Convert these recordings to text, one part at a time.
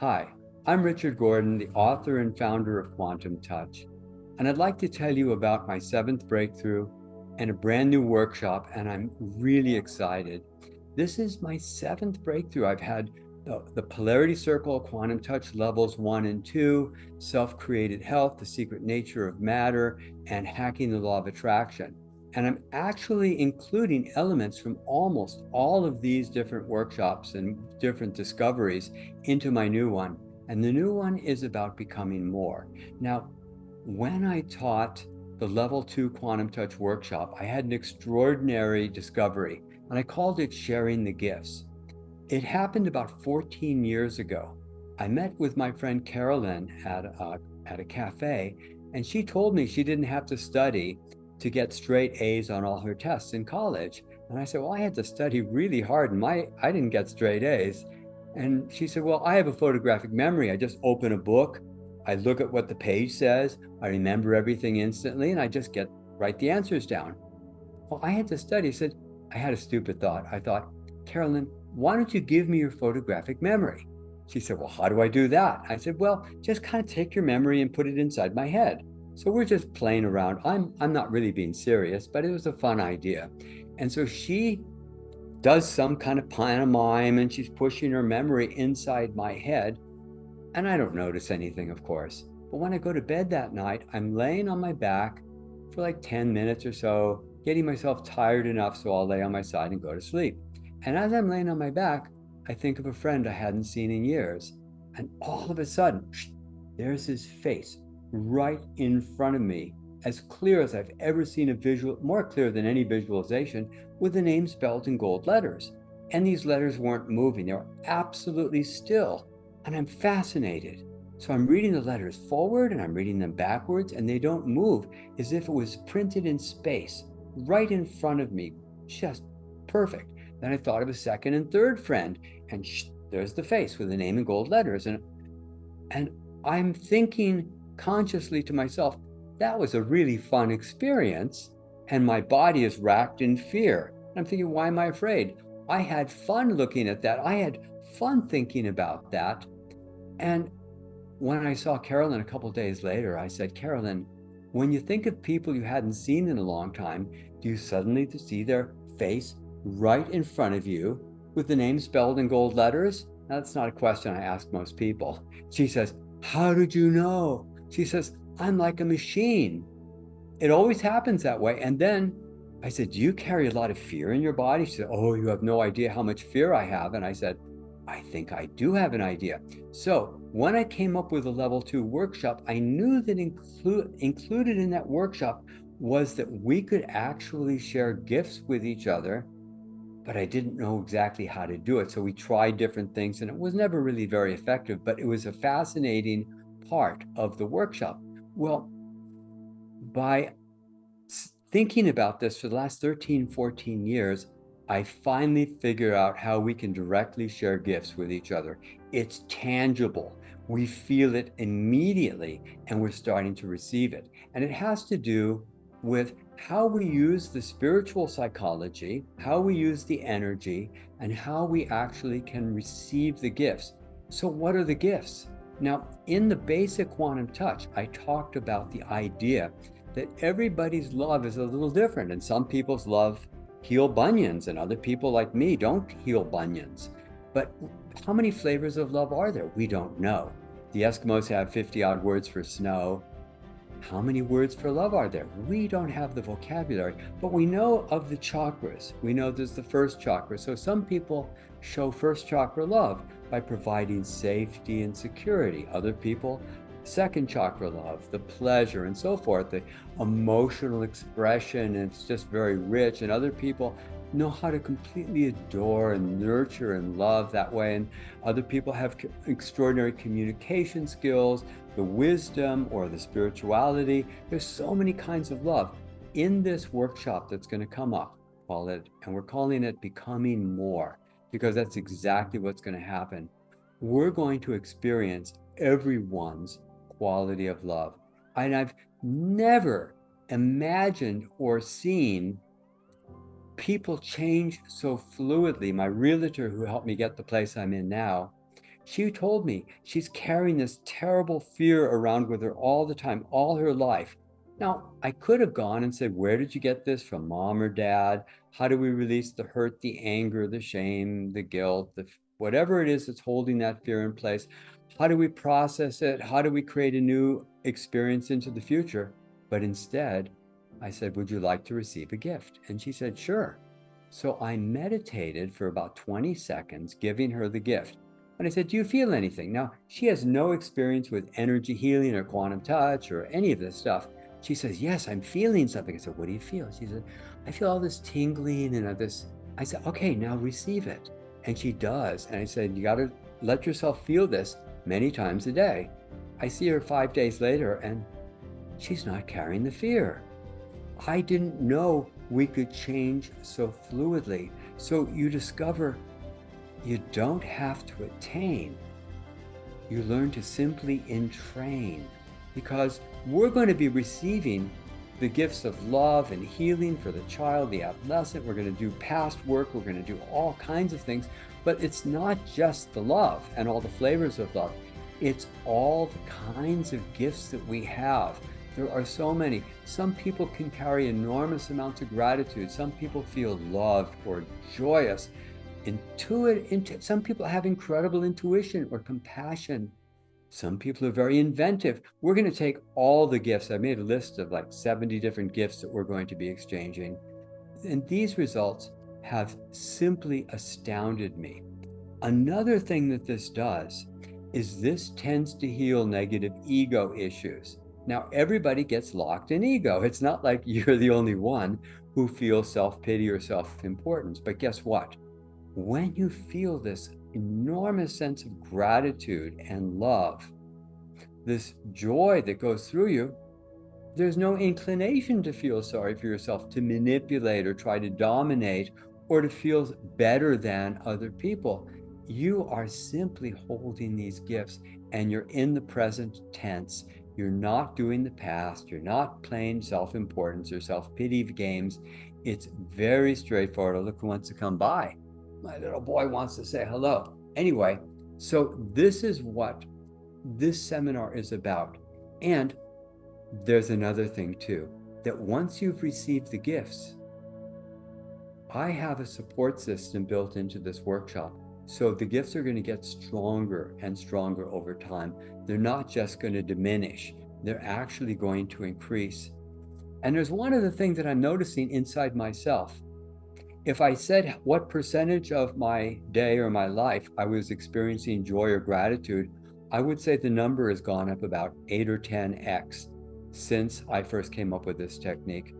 Hi, I'm Richard Gordon, the author and founder of Quantum Touch, and I'd like to tell you about my seventh breakthrough and a brand new workshop, and I'm really excited. This is my seventh breakthrough. I've had the Polarity Circle, Quantum Touch levels 1 and 2, Self-Created Health, The Secret Nature of Matter, and Hacking the Law of Attraction. And I'm actually including elements from almost all of these different workshops and different discoveries into my new one. And the new one is about becoming more. Now, when I taught the Level 2 Quantum Touch workshop, I had an extraordinary discovery, and I called it Sharing the Gifts. It happened about 14 years ago. I met with my friend Carolyn at a cafe, and she told me she didn't have to study to get straight A's on all her tests in college. And I said, well, I had to study really hard, and I didn't get straight A's. And she said, well, I have a photographic memory. I just open a book, I look at what the page says, I remember everything instantly, and I just write the answers down. Well, I had to study. I said, I had a stupid thought. I thought, Carolyn, why don't you give me your photographic memory? She said, well, how do I do that? I said, well, just kind of take your memory and put it inside my head. So we're just playing around. I'm not really being serious, but it was a fun idea. And so she does some kind of pantomime, and she's pushing her memory inside my head. And I don't notice anything, of course. But when I go to bed that night, I'm laying on my back for like 10 minutes or so, getting myself tired enough so I'll lay on my side and go to sleep. And as I'm laying on my back, I think of a friend I hadn't seen in years. And all of a sudden, there's his face right in front of me, as clear as I've ever seen a visual, more clear than any visualization, with the name spelled in gold letters. And these letters weren't moving, they were absolutely still. And I'm fascinated. So I'm reading the letters forward and I'm reading them backwards, and they don't move, as if it was printed in space right in front of me. Just perfect. Then I thought of a second and third friend, and there's the face with the name in gold letters. And I'm thinking consciously to myself, that was a really fun experience. And my body is racked in fear. I'm thinking, why am I afraid? I had fun looking at that. I had fun thinking about that. And when I saw Carolyn a couple of days later, I said, Carolyn, when you think of people you hadn't seen in a long time, do you suddenly see their face right in front of you with the name spelled in gold letters? Now, that's not a question I ask most people. She says, how did you know? She says, I'm like a machine. It always happens that way. And then I said, do you carry a lot of fear in your body? She said, oh, you have no idea how much fear I have. And I said, I think I do have an idea. So when I came up with a level 2 workshop, I knew that included in that workshop was that we could actually share gifts with each other, but I didn't know exactly how to do it. So we tried different things, and it was never really very effective, but it was a fascinating part of the workshop. Well, by thinking about this for the last 13, 14 years, I finally figured out how we can directly share gifts with each other. It's tangible. We feel it immediately, and we're starting to receive it. And it has to do with how we use the spiritual psychology, how we use the energy, and how we actually can receive the gifts. So what are the gifts? Now, in the basic quantum touch, I talked about the idea that everybody's love is a little different, and some people's love heal bunions, and other people like me don't heal bunions. But how many flavors of love are there? We don't know. The Eskimos have 50 odd words for snow. How many words for love are there? We don't have the vocabulary, but we know of the chakras. We know there's the first chakra. So some people show first chakra love by providing safety and security. Other people, second chakra love, the pleasure and so forth, the emotional expression, and it's just very rich. And other people know how to completely adore and nurture and love that way. And other people have extraordinary communication skills, the wisdom or the spirituality. There's so many kinds of love. In this workshop that's going to come up, and we're calling it Becoming More, because that's exactly what's going to happen. We're going to experience everyone's quality of love. And I've never imagined or seen people change so fluidly. My realtor, who helped me get the place I'm in now, She told me she's carrying this terrible fear around with her all the time, all her life. Now, I could have gone and said, where did you get this from, mom or dad? How do we release the hurt, the anger, the shame, the guilt, whatever it is that's holding that fear in place? How do we process it? How do we create a new experience into the future? But instead, I said, would you like to receive a gift? And she said, sure. So I meditated for about 20 seconds, giving her the gift. And I said, do you feel anything? Now, she has no experience with energy healing or quantum touch or any of this stuff. She says, yes, I'm feeling something. I said, what do you feel? She said, I feel all this tingling and this. I said, okay, now receive it. And she does. And I said, you got to let yourself feel this many times a day. I see her 5 days later and she's not carrying the fear. I didn't know we could change so fluidly. So you discover you don't have to attain. You learn to simply entrain, because we're going to be receiving the gifts of love and healing for the child, the adolescent. We're going to do past work. We're going to do all kinds of things. But it's not just the love and all the flavors of love. It's all the kinds of gifts that we have. There are so many. Some people can carry enormous amounts of gratitude. Some people feel loved or joyous. Some people have incredible intuition or compassion. Some people are very inventive. We're going to take all the gifts. I made a list of like 70 different gifts that we're going to be exchanging. And these results have simply astounded me. Another thing that this does is this tends to heal negative ego issues. Now, everybody gets locked in ego. It's not like you're the only one who feels self-pity or self-importance. But guess what? When you feel this enormous sense of gratitude and love, this joy that goes through you, there's no inclination to feel sorry for yourself, to manipulate or try to dominate, or to feel better than other people. You are simply holding these gifts and you're in the present tense. You're not doing the past. You're not playing self-importance or self-pity games. It's very straightforward. Oh, look who wants to come by. My little boy wants to say hello. Anyway, so this is what this seminar is about. And there's another thing too, that once you've received the gifts, I have a support system built into this workshop. So the gifts are going to get stronger and stronger over time. They're not just going to diminish. They're actually going to increase. And there's one other thing that I'm noticing inside myself. If I said what percentage of my day or my life I was experiencing joy or gratitude, I would say the number has gone up about 8 or 10x since I first came up with this technique.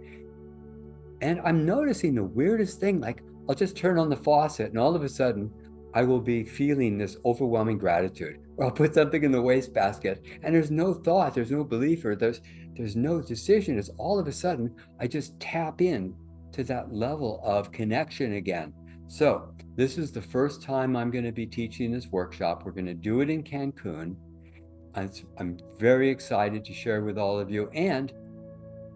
And I'm noticing the weirdest thing, like I'll just turn on the faucet and all of a sudden I will be feeling this overwhelming gratitude. Or I'll put something in the wastebasket and there's no thought, there's no belief, or there's no decision. It's all of a sudden I just tap in to that level of connection again. So this is the first time I'm going to be teaching this workshop. We're going to do it in Cancun. I'm very excited to share with all of you. And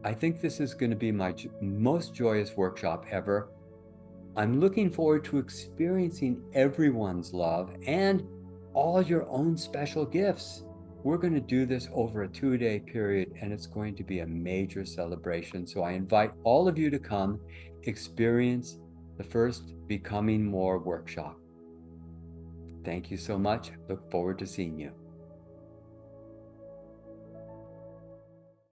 I think this is going to be my most joyous workshop ever. I'm looking forward to experiencing everyone's love and all your own special gifts. We're going to do this over a 2-day period, and it's going to be a major celebration. So I invite all of you to come experience the first Becoming More workshop. Thank you so much. Look forward to seeing you.